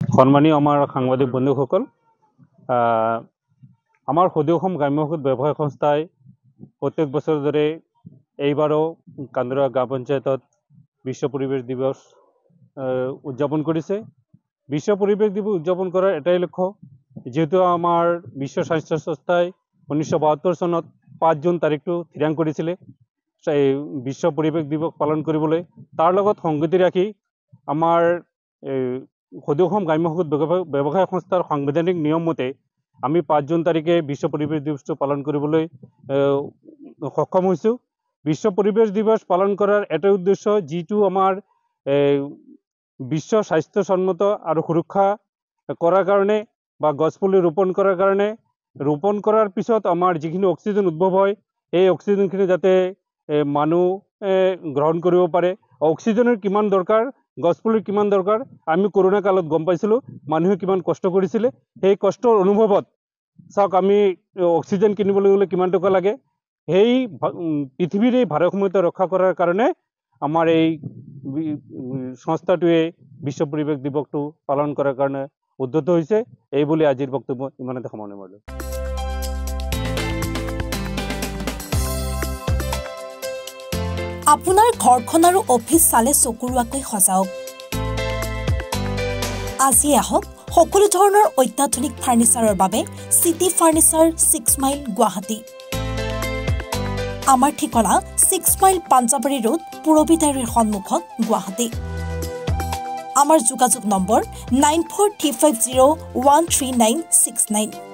সন্মানীয় আমাৰ সাংবাদিক বন্ধুসকল, আমাৰ সদৌ অসম গ্ৰাম্য ব্যৱসায় সংস্থাই প্ৰত্যেক বছৰৰ দৰে এইবাৰো কান্দৰা গাঁও পঞ্চায়তত বিশ্ব পৰিৱেশ দিৱস উদযাপন কৰিছে। বিশ্ব পৰিৱেশ দিৱস উদযাপন কৰাৰ এটাই লক্ষ্য, যেহেতু আমাৰ বিশ্ব স্বাস্থ্য সংস্থাই 1972 চনত 5 জুন তাৰিখটো থিৰাং কৰিছিলে বিশ্ব পৰিৱেশ দিৱস পালন কৰিবলৈ। তাৰ লগত সংগতি ৰাখি আমাৰ সদৌ অসম গ্ৰাম্য ব্যৱসায় সংস্থাৰ সাংবিধানিক নিয়ম মতে আমি 5 জুন তাৰিখে বিশ্ব পৰিৱেশ দিৱসটো পালন কৰিবলৈ সক্ষম হৈছোঁ। বিশ্ব পৰিৱেশ দিৱস পালন কৰাৰ এটাই উদ্দেশ্য, যিটো আমাৰ বিশ্ব স্বাস্থ্যসন্মত আৰু সুৰক্ষা কৰাৰ কাৰণে বা গছপুলি ৰোপণ কৰাৰ কাৰণে, ৰোপণ কৰাৰ পিছত আমাৰ যিখিনি অক্সিজেন উদ্ভৱ হয়, এই অক্সিজেনখিনি যাতে মানুহ গ্ৰহণ কৰিব পাৰে। অক্সিজেনৰ কিমান দৰকাৰ, গছপুলিৰ কিমান দৰকাৰ, আমি কৰোণা কালত গম পাইছিলোঁ মানুহে কিমান কষ্ট কৰিছিলে। সেই কষ্টৰ অনুভৱত চাওক, আমি অক্সিজেন কিনিবলৈ গ'লে কিমান টকা লাগে। সেই পৃথিৱীৰ এই ভাৰসাম্যতা ৰক্ষা কৰাৰ কাৰণে আমাৰ এই সংস্থাটোৱে বিশ্ব পৰিৱেশ দিৱসটো পালন কৰাৰ কাৰণে উদ্যত হৈছে। এই বুলি আজিৰ বক্তব্য ইমানতে সামৰণি মাৰিলোঁ। আপোনাৰ ঘৰখন আৰু অফিচ চালে চকুৰোৱাকৈ সজাওক। আজি আহক সকলো ধৰণৰ অত্যাধুনিক ফাৰ্নিচাৰৰ বাবে চিটি ফাৰ্নিচাৰ 6 মাইল গুৱাহাটী। আমাৰ ঠিকনা 6 মাইল পাঞ্জাবাৰী ৰোড, পুৰবিতাৰীৰ সন্মুখত, গুৱাহাটী। আমাৰ যোগাযোগ নম্বৰ 9435013969।